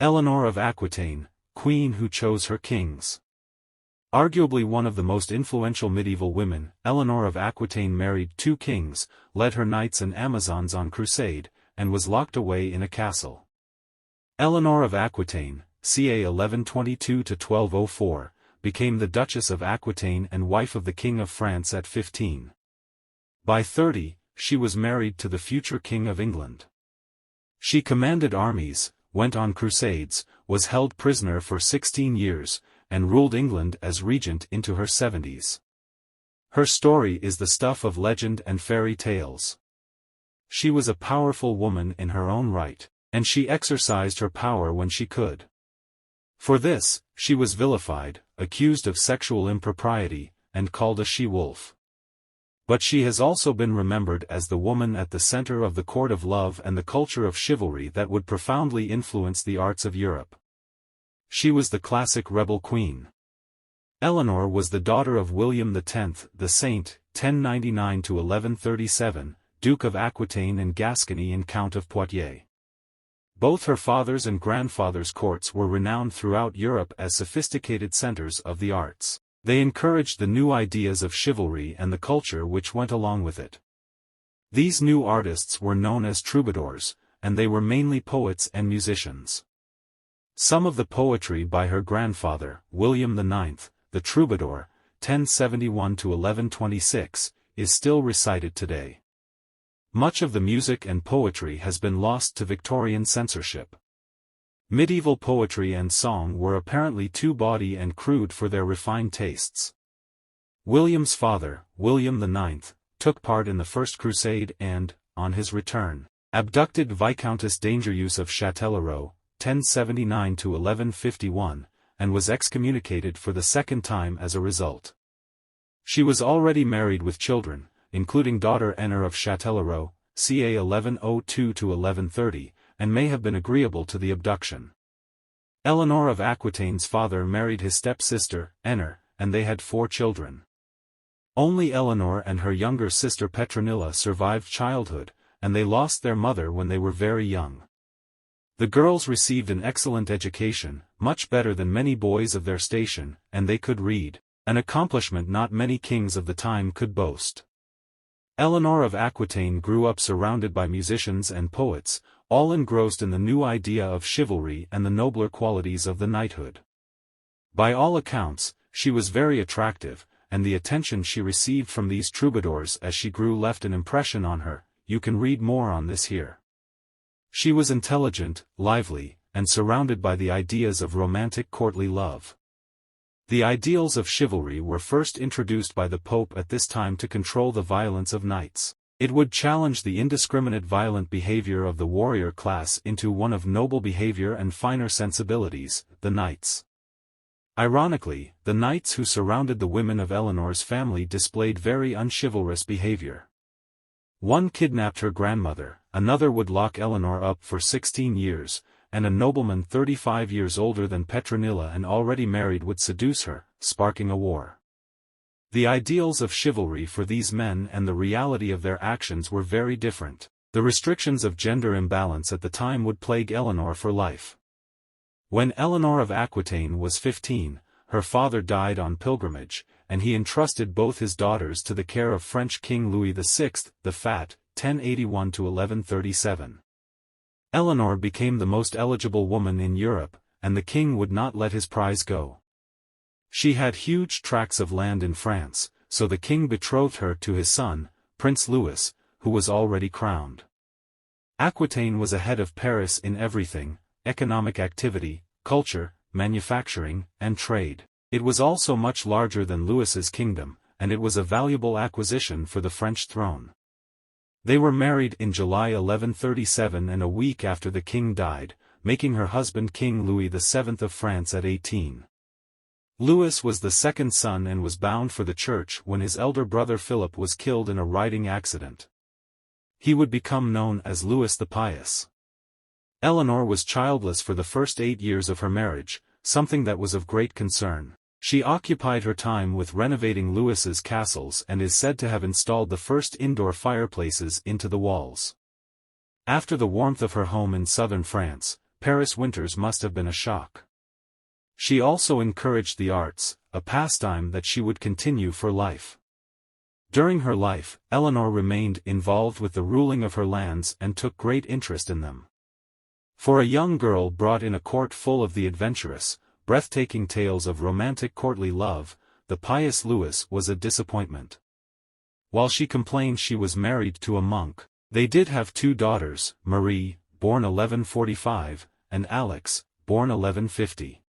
Eleanor of Aquitaine, queen who chose her kings. Arguably one of the most influential medieval women, Eleanor of Aquitaine married 2 kings, led her knights and Amazons on crusade, and was locked away in a castle. Eleanor of Aquitaine, ca. 1122–1204, became the Duchess of Aquitaine and wife of the King of France at 15. By 30, she was married to the future King of England. She commanded armies, went on crusades, was held prisoner for 16 years, and ruled England as regent into her 70s. Her story is the stuff of legend and fairy tales. She was a powerful woman in her own right, and she exercised her power when she could. For this, she was vilified, accused of sexual impropriety, and called a she-wolf. But she has also been remembered as the woman at the center of the court of love and the culture of chivalry that would profoundly influence the arts of Europe. She was the classic rebel queen. Eleanor was the daughter of William X, the Saint, 1099–1137, Duke of Aquitaine and Gascony and Count of Poitiers. Both her father's and grandfather's courts were renowned throughout Europe as sophisticated centers of the arts. They encouraged the new ideas of chivalry and the culture which went along with it. These new artists were known as troubadours, and they were mainly poets and musicians. Some of the poetry by her grandfather, William IX, the troubadour, 1071–1126, is still recited today. Much of the music and poetry has been lost to Victorian censorship. Medieval poetry and song were apparently too bawdy and crude for their refined tastes. William's father, William IX, took part in the First Crusade and, on his return, abducted Viscountess Dangerous of Chatellerault, 1079–1151, and was excommunicated for the second time as a result. She was already married with children, including daughter Aenor of Chatellerault, ca. 1102–1130, and may have been agreeable to the abduction. Eleanor of Aquitaine's father married his stepsister, Aenor, and they had 4 children. Only Eleanor and her younger sister Petronilla survived childhood, and they lost their mother when they were very young. The girls received an excellent education, much better than many boys of their station, and they could read, an accomplishment not many kings of the time could boast. Eleanor of Aquitaine grew up surrounded by musicians and poets, all engrossed in the new idea of chivalry and the nobler qualities of the knighthood. By all accounts, she was very attractive, and the attention she received from these troubadours as she grew left an impression on her. You can read more on this here. She was intelligent, lively, and surrounded by the ideas of romantic courtly love. The ideals of chivalry were first introduced by the Pope at this time to control the violence of knights. It would challenge the indiscriminate violent behavior of the warrior class into one of noble behavior and finer sensibilities, the knights. Ironically, the knights who surrounded the women of Eleanor's family displayed very unchivalrous behavior. One kidnapped her grandmother, another would lock Eleanor up for 16 years, and a nobleman 35 years older than Petronilla and already married would seduce her, sparking a war. The ideals of chivalry for these men and the reality of their actions were very different. The restrictions of gender imbalance at the time would plague Eleanor for life. When Eleanor of Aquitaine was 15, her father died on pilgrimage, and he entrusted both his daughters to the care of French King Louis VI, the Fat, 1081–1137. Eleanor became the most eligible woman in Europe, and the king would not let his prize go. She had huge tracts of land in France, so the king betrothed her to his son, Prince Louis, who was already crowned. Aquitaine was ahead of Paris in everything: economic activity, culture, manufacturing, and trade. It was also much larger than Louis's kingdom, and it was a valuable acquisition for the French throne. They were married in July 1137 and a week after the king died, making her husband King Louis VII of France at 18. Louis was the second son and was bound for the church when his elder brother Philip was killed in a riding accident. He would become known as Louis the Pious. Eleanor was childless for the first 8 years of her marriage, something that was of great concern. She occupied her time with renovating Louis's castles and is said to have installed the first indoor fireplaces into the walls. After the warmth of her home in southern France, Paris winters must have been a shock. She also encouraged the arts, a pastime that she would continue for life. During her life, Eleanor remained involved with the ruling of her lands and took great interest in them. For a young girl brought in a court full of the adventurous, breathtaking tales of romantic courtly love, the pious Loise was a disappointment. While she complained she was married to a monk, they did have 2 daughters, Marie, born 1145, and Alix, born 1150.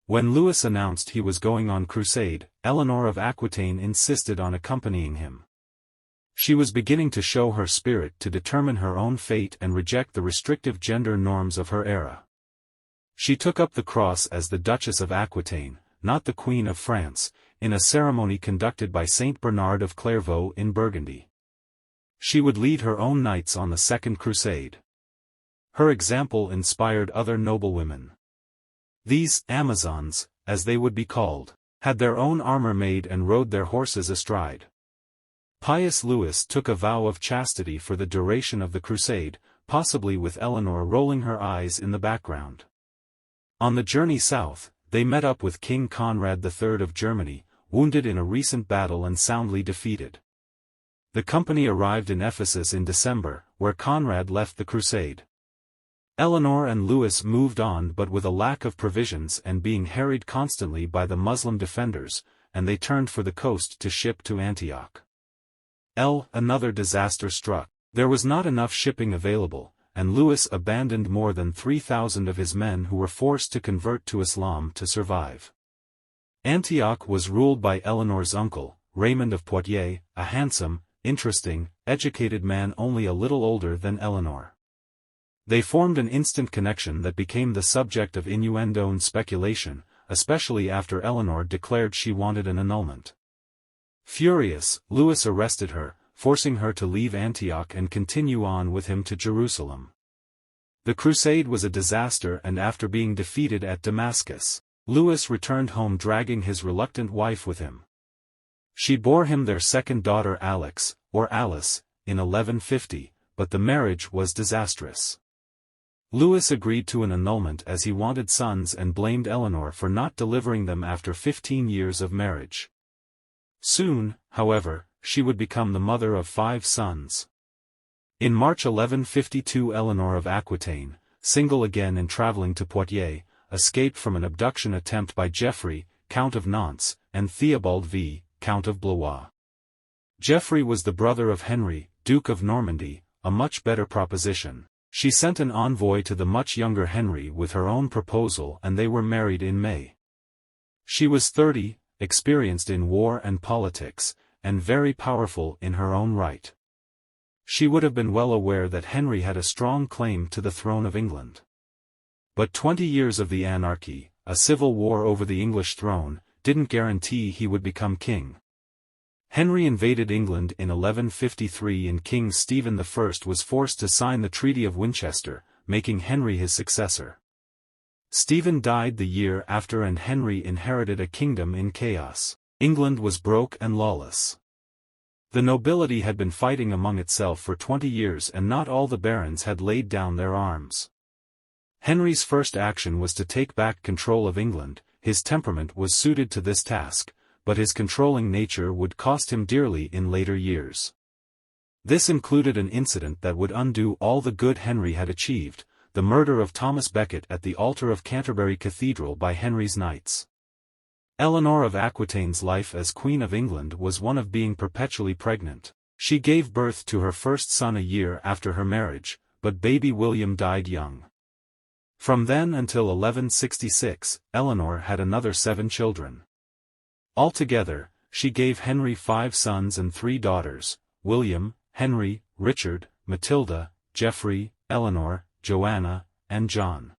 When Louis announced he was going on crusade, Eleanor of Aquitaine insisted on accompanying him. She was beginning to show her spirit to determine her own fate and reject the restrictive gender norms of her era. She took up the cross as the Duchess of Aquitaine, not the Queen of France, in a ceremony conducted by Saint Bernard of Clairvaux in Burgundy. She would lead her own knights on the Second Crusade. Her example inspired other noblewomen. These Amazons, as they would be called, had their own armor made and rode their horses astride. Pious Louis took a vow of chastity for the duration of the crusade, possibly with Eleanor rolling her eyes in the background. On the journey south, they met up with King Conrad III of Germany, wounded in a recent battle and soundly defeated. The company arrived in Ephesus in December, where Conrad left the crusade. Eleanor and Louis moved on but with a lack of provisions and being harried constantly by the Muslim defenders, and they turned for the coast to ship to Antioch. Another disaster struck. There was not enough shipping available, and Louis abandoned more than 3,000 of his men who were forced to convert to Islam to survive. Antioch was ruled by Eleanor's uncle, Raymond of Poitiers, a handsome, interesting, educated man only a little older than Eleanor. They formed an instant connection that became the subject of innuendo and speculation, especially after Eleanor declared she wanted an annulment. Furious, Louis arrested her, forcing her to leave Antioch and continue on with him to Jerusalem. The crusade was a disaster, and after being defeated at Damascus, Louis returned home dragging his reluctant wife with him. She bore him their second daughter Alix, or Alice, in 1150, but the marriage was disastrous. Louis agreed to an annulment as he wanted sons and blamed Eleanor for not delivering them after 15 years of marriage. Soon, however, she would become the mother of 5 sons. In March 1152 Eleanor of Aquitaine, single again and traveling to Poitiers, escaped from an abduction attempt by Geoffrey, Count of Nantes, and Theobald V, Count of Blois. Geoffrey was the brother of Henry, Duke of Normandy, a much better proposition. She sent an envoy to the much younger Henry with her own proposal and they were married in May. She was 30, experienced in war and politics, and very powerful in her own right. She would have been well aware that Henry had a strong claim to the throne of England. But 20 years of the anarchy, a civil war over the English throne, didn't guarantee he would become king. Henry invaded England in 1153 and King Stephen I was forced to sign the Treaty of Winchester, making Henry his successor. Stephen died the year after and Henry inherited a kingdom in chaos. England was broke and lawless. The nobility had been fighting among itself for 20 years and not all the barons had laid down their arms. Henry's first action was to take back control of England. His temperament was suited to this task, but his controlling nature would cost him dearly in later years. This included an incident that would undo all the good Henry had achieved, the murder of Thomas Becket at the altar of Canterbury Cathedral by Henry's knights. Eleanor of Aquitaine's life as Queen of England was one of being perpetually pregnant. She gave birth to her first son a year after her marriage, but baby William died young. From then until 1166, Eleanor had another 7 children. Altogether, she gave Henry 5 sons and 3 daughters, William, Henry, Richard, Matilda, Geoffrey, Eleanor, Joanna, and John.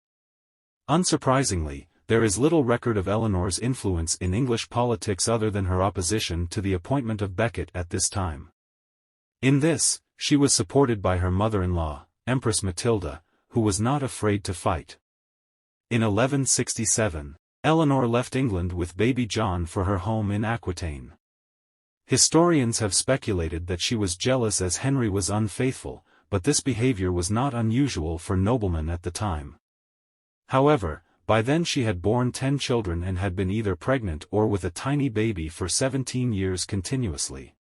Unsurprisingly, there is little record of Eleanor's influence in English politics other than her opposition to the appointment of Becket at this time. In this, she was supported by her mother-in-law, Empress Matilda, who was not afraid to fight. In 1167, Eleanor left England with baby John for her home in Aquitaine. Historians have speculated that she was jealous as Henry was unfaithful, but this behavior was not unusual for noblemen at the time. However, by then she had borne 10 children and had been either pregnant or with a tiny baby for 17 years continuously.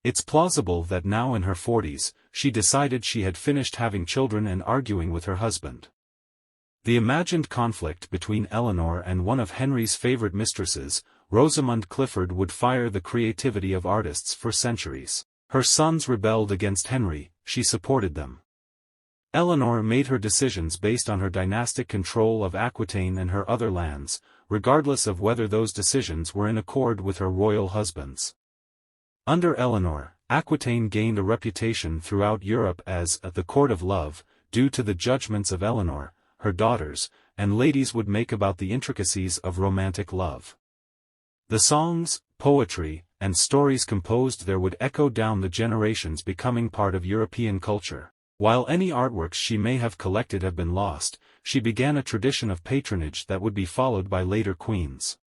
It's plausible that now in her 40s, she decided she had finished having children and arguing with her husband. The imagined conflict between Eleanor and one of Henry's favorite mistresses, Rosamund Clifford, would fire the creativity of artists for centuries. Her sons rebelled against Henry, she supported them. Eleanor made her decisions based on her dynastic control of Aquitaine and her other lands, regardless of whether those decisions were in accord with her royal husband's. Under Eleanor, Aquitaine gained a reputation throughout Europe as the court of love, due to the judgments of Eleanor, her daughters, and ladies would make about the intricacies of romantic love. The songs, poetry, and stories composed there would echo down the generations, becoming part of European culture. While any artworks she may have collected have been lost, she began a tradition of patronage that would be followed by later queens.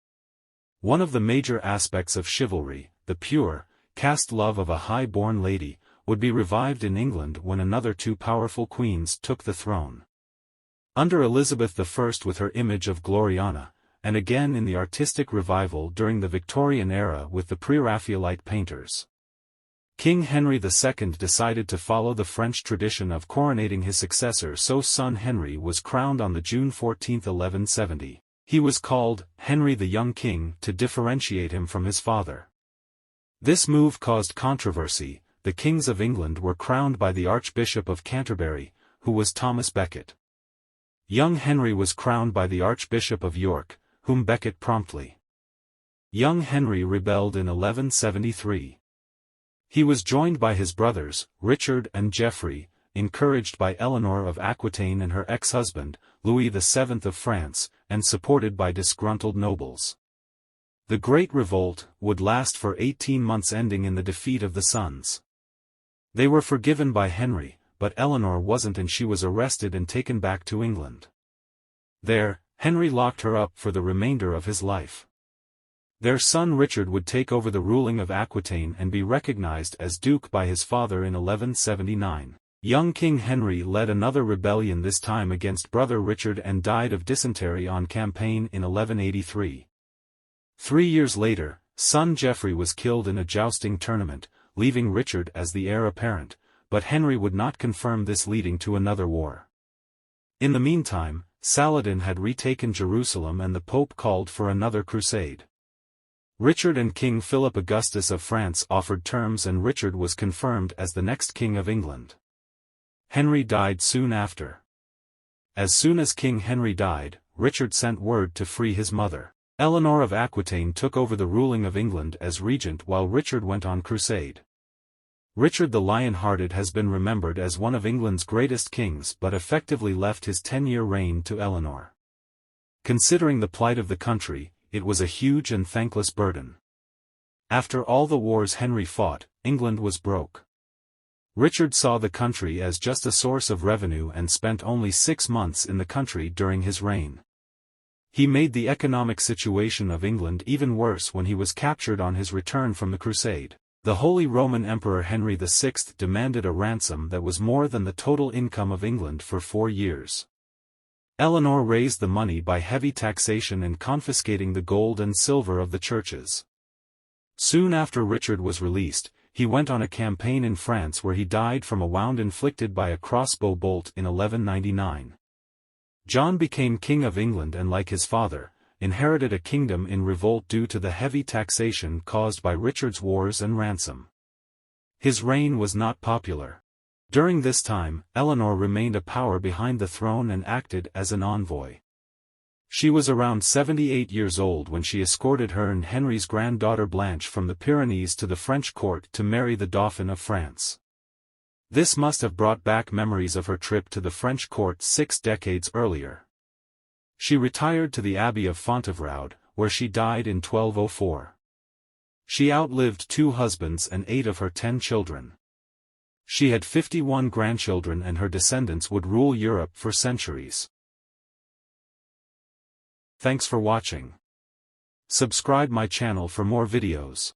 One of the major aspects of chivalry, the pure, caste love of a high-born lady, would be revived in England when another two powerful queens took the throne. Under Elizabeth I with her image of Gloriana, and again in the artistic revival during the Victorian era with the Pre-Raphaelite painters. King Henry II decided to follow the French tradition of coronating his successor, so son Henry was crowned on June 14, 1170. He was called Henry the Young King to differentiate him from his father. This move caused controversy. The kings of England were crowned by the Archbishop of Canterbury, who was Thomas Becket. Young Henry was crowned by the Archbishop of York, whom Becket promptly. Young Henry rebelled in 1173. He was joined by his brothers, Richard and Geoffrey, encouraged by Eleanor of Aquitaine and her ex-husband, Louis VII of France, and supported by disgruntled nobles. The Great Revolt would last for 18 months, ending in the defeat of the sons. They were forgiven by Henry, but Eleanor wasn't, and she was arrested and taken back to England. There, Henry locked her up for the remainder of his life. Their son Richard would take over the ruling of Aquitaine and be recognized as Duke by his father in 1179. Young King Henry led another rebellion, this time against brother Richard, and died of dysentery on campaign in 1183. 3 years later, son Geoffrey was killed in a jousting tournament, leaving Richard as the heir apparent, but Henry would not confirm this, leading to another war. In the meantime, Saladin had retaken Jerusalem and the Pope called for another crusade. Richard and King Philip Augustus of France offered terms, and Richard was confirmed as the next king of England. Henry died soon after. As soon as King Henry died, Richard sent word to free his mother. Eleanor of Aquitaine took over the ruling of England as regent while Richard went on crusade. Richard the Lion-Hearted has been remembered as one of England's greatest kings, but effectively left his 10-year reign to Eleanor. Considering the plight of the country, it was a huge and thankless burden. After all the wars Henry fought, England was broke. Richard saw the country as just a source of revenue and spent only 6 months in the country during his reign. He made the economic situation of England even worse when he was captured on his return from the crusade. The Holy Roman Emperor Henry VI demanded a ransom that was more than the total income of England for 4 years. Eleanor raised the money by heavy taxation and confiscating the gold and silver of the churches. Soon after Richard was released, he went on a campaign in France where he died from a wound inflicted by a crossbow bolt in 1199. John became King of England and, like his father, inherited a kingdom in revolt due to the heavy taxation caused by Richard's wars and ransom. His reign was not popular. During this time, Eleanor remained a power behind the throne and acted as an envoy. She was around 78 years old when she escorted her and Henry's granddaughter Blanche from the Pyrenees to the French court to marry the Dauphin of France. This must have brought back memories of her trip to the French court 6 decades earlier. She retired to the Abbey of Fontevraud, where she died in 1204. She outlived 2 husbands and 8 of her 10 children. She had 51 grandchildren, and her descendants would rule Europe for centuries. Thanks for watching. Subscribe my channel for more videos.